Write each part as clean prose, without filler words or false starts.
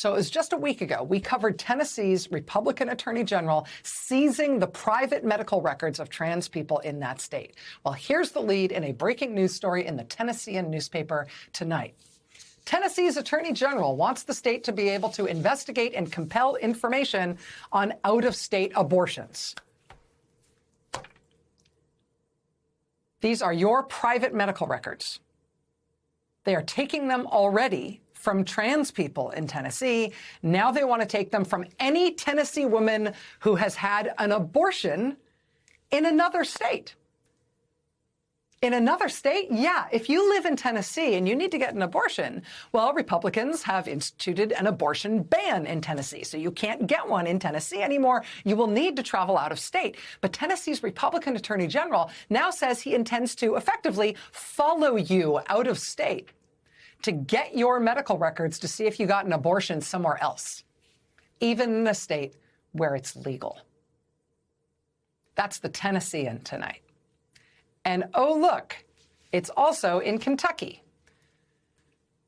So it was just a week ago, we covered Tennessee's Republican Attorney General seizing the private medical records of trans people in that state. Well, here's the lead in a breaking news story in the Tennessean newspaper tonight. Tennessee's Attorney General wants the state to be able to investigate and compel information on out-of-state abortions. These are your private medical records. They are taking them already from trans people in Tennessee. Now they want to take them from any Tennessee woman who has had an abortion in another state. In another state? Yeah, if you live in Tennessee and you need to get an abortion, well, Republicans have instituted an abortion ban in Tennessee. So you can't get one in Tennessee anymore. You will need to travel out of state. But Tennessee's Republican Attorney General now says he intends to effectively follow you out of state to get your medical records to see if you got an abortion somewhere else, even in a state where it's legal. That's the Tennessean tonight. And oh, look, it's also in Kentucky.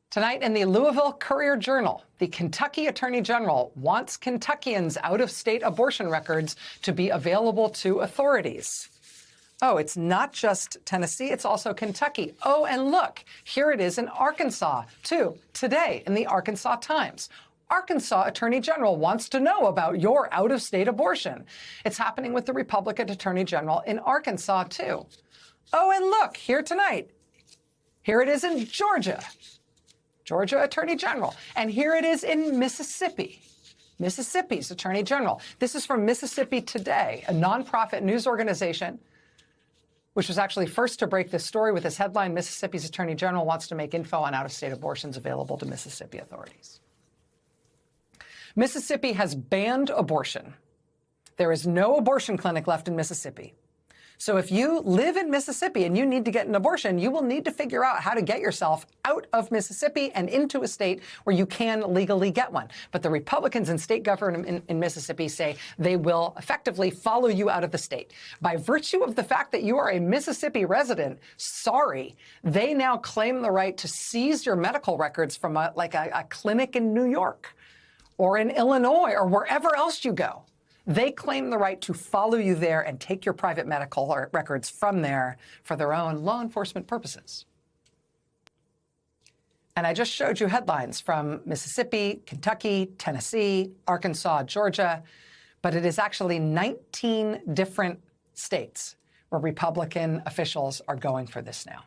Tonight in the Louisville Courier-Journal, the Kentucky Attorney General wants Kentuckians' out-of-state abortion records to be available to authorities. Oh, it's not just Tennessee, it's also Kentucky. Oh, and look, here it is in Arkansas, too, today in the Arkansas Times. Arkansas Attorney General wants to know about your out-of-state abortion. It's happening with the Republican Attorney General in Arkansas, too. Oh, and look, here tonight. Here it is in Georgia. Georgia Attorney General. And here it is in Mississippi. Mississippi's Attorney General. This is from Mississippi Today, a nonprofit news organization which was actually first to break this story with this headline: Mississippi's Attorney General wants to make info on out-of-state abortions available to Mississippi authorities. Mississippi has banned abortion. There is no abortion clinic left in Mississippi. So if you live in Mississippi and you need to get an abortion, you will need to figure out how to get yourself out of Mississippi and into a state where you can legally get one. But the Republicans in state government in Mississippi say they will effectively follow you out of the state. By virtue of the fact that you are a Mississippi resident, sorry, they now claim the right to seize your medical records from a clinic in New York or in Illinois or wherever else you go. They claim the right to follow you there and take your private medical records from there for their own law enforcement purposes. And I just showed you headlines from Mississippi, Kentucky, Tennessee, Arkansas, Georgia, but it is actually 19 different states where Republican officials are going for this now.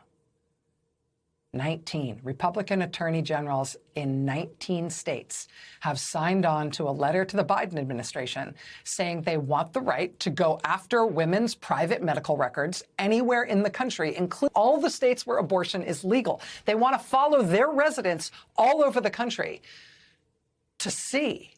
19 Republican attorney generals in 19 states have signed on to a letter to the Biden administration saying they want the right to go after women's private medical records anywhere in the country, including all the states where abortion is legal. They want to follow their residents all over the country to see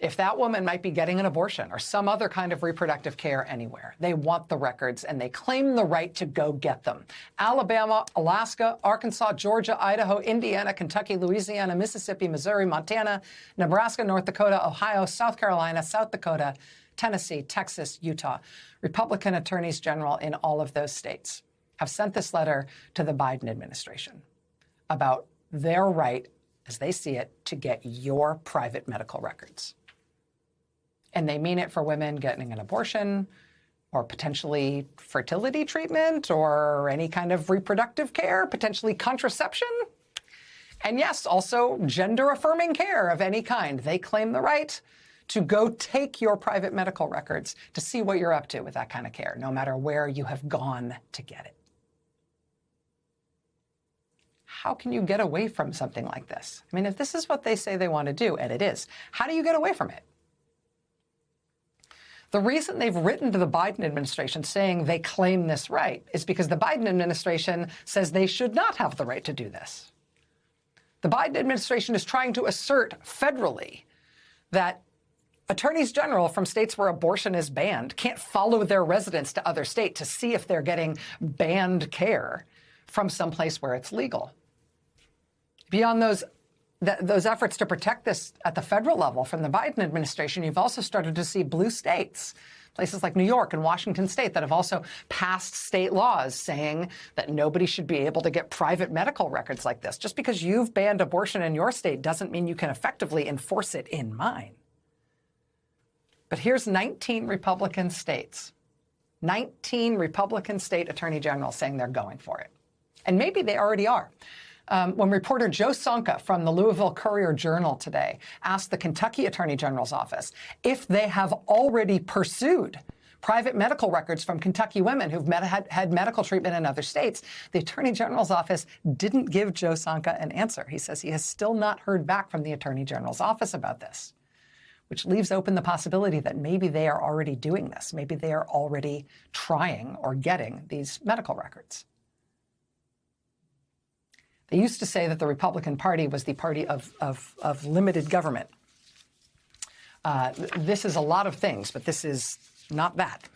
if that woman might be getting an abortion or some other kind of reproductive care anywhere. They want the records, and they claim the right to go get them. Alabama, Alaska, Arkansas, Georgia, Idaho, Indiana, Kentucky, Louisiana, Mississippi, Missouri, Montana, Nebraska, North Dakota, Ohio, South Carolina, South Dakota, Tennessee, Texas, Utah. Republican attorneys general in all of those states have sent this letter to the Biden administration about their right, as they see it, to get your private medical records. And they mean it for women getting an abortion or potentially fertility treatment or any kind of reproductive care, potentially contraception. And yes, also gender-affirming care of any kind. They claim the right to go take your private medical records to see what you're up to with that kind of care, no matter where you have gone to get it. How can you get away from something like this? I mean, if this is what they say they want to do, and it is, how do you get away from it? The reason they've written to the Biden administration saying they claim this right is because the Biden administration says they should not have the right to do this. The Biden administration is trying to assert federally that attorneys general from states where abortion is banned can't follow their residents to other states to see if they're getting banned care from someplace where it's legal. Beyond those efforts to protect this at the federal level from the Biden administration, you've also started to see blue states places like New York and Washington State that have also passed state laws saying that nobody should be able to get private medical records like this. Just because you've banned abortion in your state doesn't mean you can effectively enforce it in mine. But here's 19 Republican states, 19 Republican state attorney generals saying they're going for it. And maybe they already are. When reporter Joe Sonka from the Louisville Courier-Journal today asked the Kentucky Attorney General's office if they have already pursued private medical records from Kentucky women who've had medical treatment in other states, the Attorney General's office didn't give Joe Sonka an answer. He says he has still not heard back from the Attorney General's office about this, which leaves open the possibility that maybe they are already doing this. Maybe they are already trying or getting these medical records. They used to say that the Republican Party was the party of limited government. This is a lot of things, but this is not that.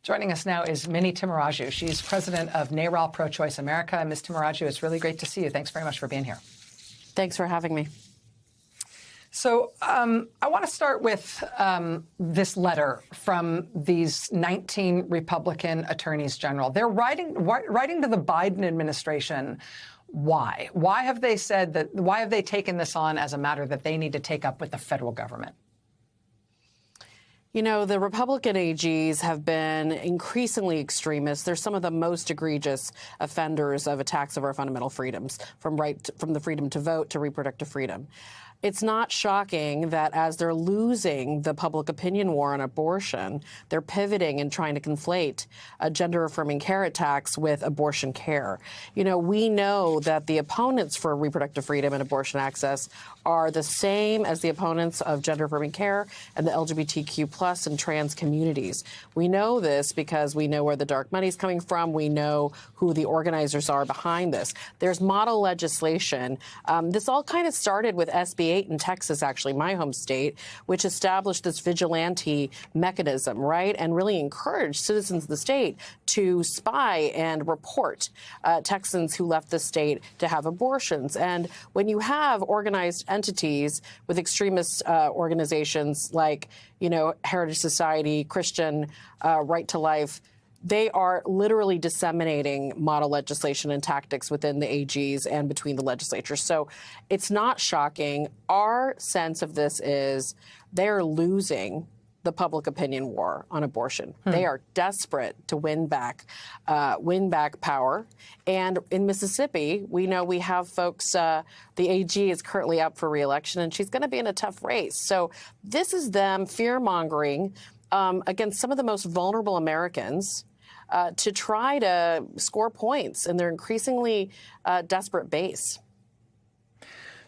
Joining us now is Mini Timuraju. She's president of NARAL Pro-Choice America. Ms. Timuraju, it's really great to see you. Thanks very much for being here. Thanks for having me. So I want to start with this letter from these 19 Republican attorneys general. They're writing to the Biden administration. Why? Why have they said that? Why have they taken this on as a matter that they need to take up with the federal government? You know, the Republican AGs have been increasingly extremist. They're some of the most egregious offenders of attacks of our fundamental freedoms, from the freedom to vote to reproductive freedom. It's not shocking that as they're losing the public opinion war on abortion, they're pivoting and trying to conflate gender-affirming care attacks with abortion care. You know, we know that the opponents for reproductive freedom and abortion access are the same as the opponents of gender-affirming care and the LGBTQ plus and trans communities. We know this because we know where the dark money is coming from. We know who the organizers are behind this. There's model legislation. This all kind of started with SB 8 in Texas, actually, my home state, which established this vigilante mechanism, right, and really encouraged citizens of the state to spy and report Texans who left the state to have abortions. And when you have organized entities with extremist organizations like, you know, Heritage Society, Christian Right to Life, they are literally disseminating model legislation and tactics within the AGs and between the legislatures. So it's not shocking. Our sense of this is they're losing the public opinion war on abortion. They are desperate to win back power. And in Mississippi, we know we have folks, the AG is currently up for re-election, and she's going to be in a tough race. So this is them fear-mongering against some of the most vulnerable Americans to try to score points in their increasingly desperate base.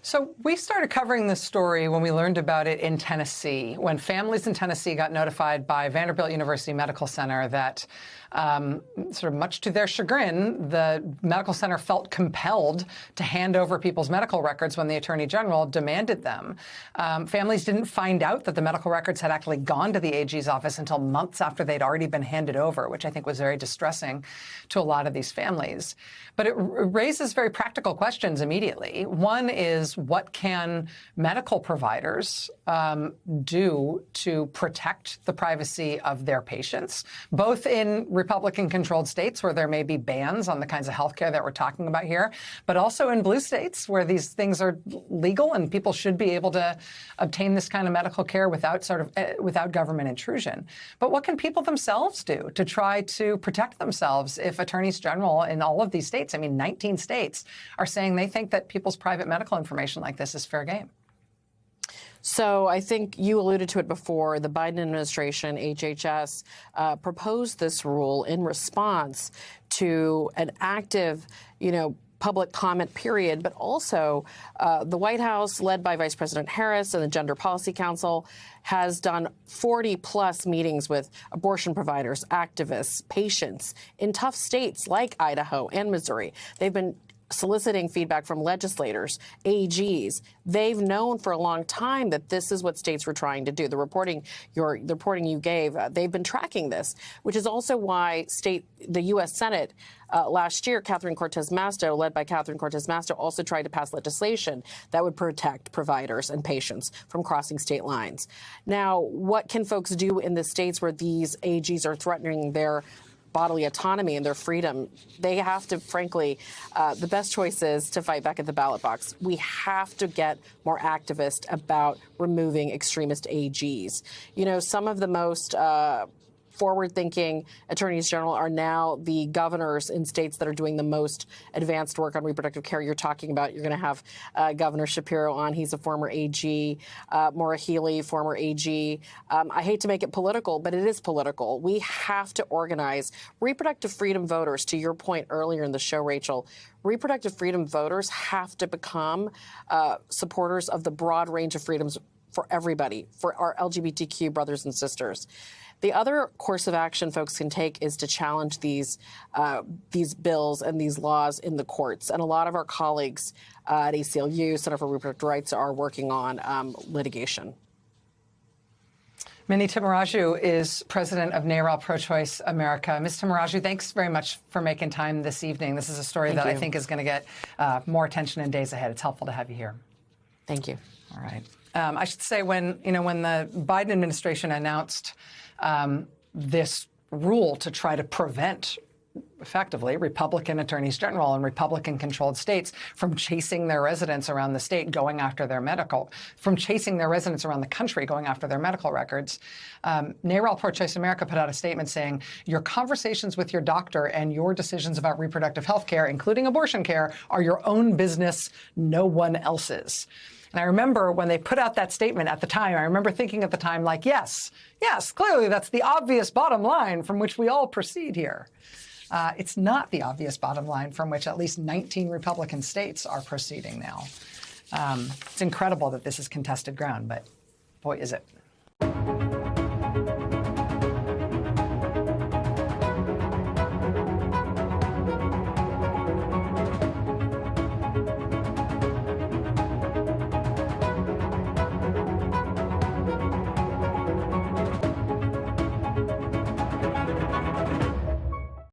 So we started covering this story when we learned about it in Tennessee, when families in Tennessee got notified by Vanderbilt University Medical Center that, sort of much to their chagrin, the medical center felt compelled to hand over people's medical records when the Attorney General demanded them. Families didn't find out that the medical records had actually gone to the AG's office until months after they'd already been handed over, which I think was very distressing to a lot of these families. But it raises very practical questions immediately. One is, what can medical providers do to protect the privacy of their patients, both in Republican-controlled states where there may be bans on the kinds of health care that we're talking about here, but also in blue states where these things are legal and people should be able to obtain this kind of medical care without without government intrusion. But what can people themselves do to try to protect themselves if attorneys general in all of these states, I mean 19 states, are saying they think that people's private medical information like this is fair game? So I think you alluded to it before. The Biden administration, HHS, proposed this rule in response to an active, public comment period, but also the White House, led by Vice President Harris and the Gender Policy Council, has done 40-plus meetings with abortion providers, activists, patients in tough states like Idaho and Missouri. They've been soliciting feedback from legislators, AGs. They've known for a long time that this is what states were trying to do. The reporting you gave, they've been tracking this, which is also why the U.S. Senate last year, Catherine Cortez Masto, led by Catherine Cortez Masto, also tried to pass legislation that would protect providers and patients from crossing state lines. Now, what can folks do in the states where these AGs are threatening their bodily autonomy and their freedom? They have to, frankly, the best choice is to fight back at the ballot box. We have to get more activist about removing extremist AGs. You know, some of the most forward-thinking attorneys general are now the governors in states that are doing the most advanced work on reproductive care. You're talking about, you're going to have Governor Shapiro on. He's a former AG. Maura Healey, former AG. I hate to make it political, but it is political. We have to organize reproductive freedom voters. To your point earlier in the show, Rachel, reproductive freedom voters have to become supporters of the broad range of freedoms for everybody, for our LGBTQ brothers and sisters. The other course of action folks can take is to challenge these bills and these laws in the courts. And a lot of our colleagues at ACLU, Center for Reproductive Rights, are working on litigation. Mini Tamaraju is president of NARAL Pro-Choice America. Ms. Tamaraju, thanks very much for making time this evening. This is a story that I think is going to get more attention in days ahead. It's helpful to have you here. Thank you. All right. I should say when the Biden administration announced this rule to try to prevent, effectively, Republican attorneys general in Republican-controlled states from chasing their residents around the state, from chasing their residents around the country, going after their medical records, NARAL Pro-Choice America put out a statement saying, your conversations with your doctor and your decisions about reproductive health care, including abortion care, are your own business, no one else's. And I remember when they put out that statement at the time, I remember thinking at the time, like, yes, clearly that's the obvious bottom line from which we all proceed here. It's not the obvious bottom line from which at least 19 Republican states are proceeding now. It's incredible that this is contested ground, but boy, is it.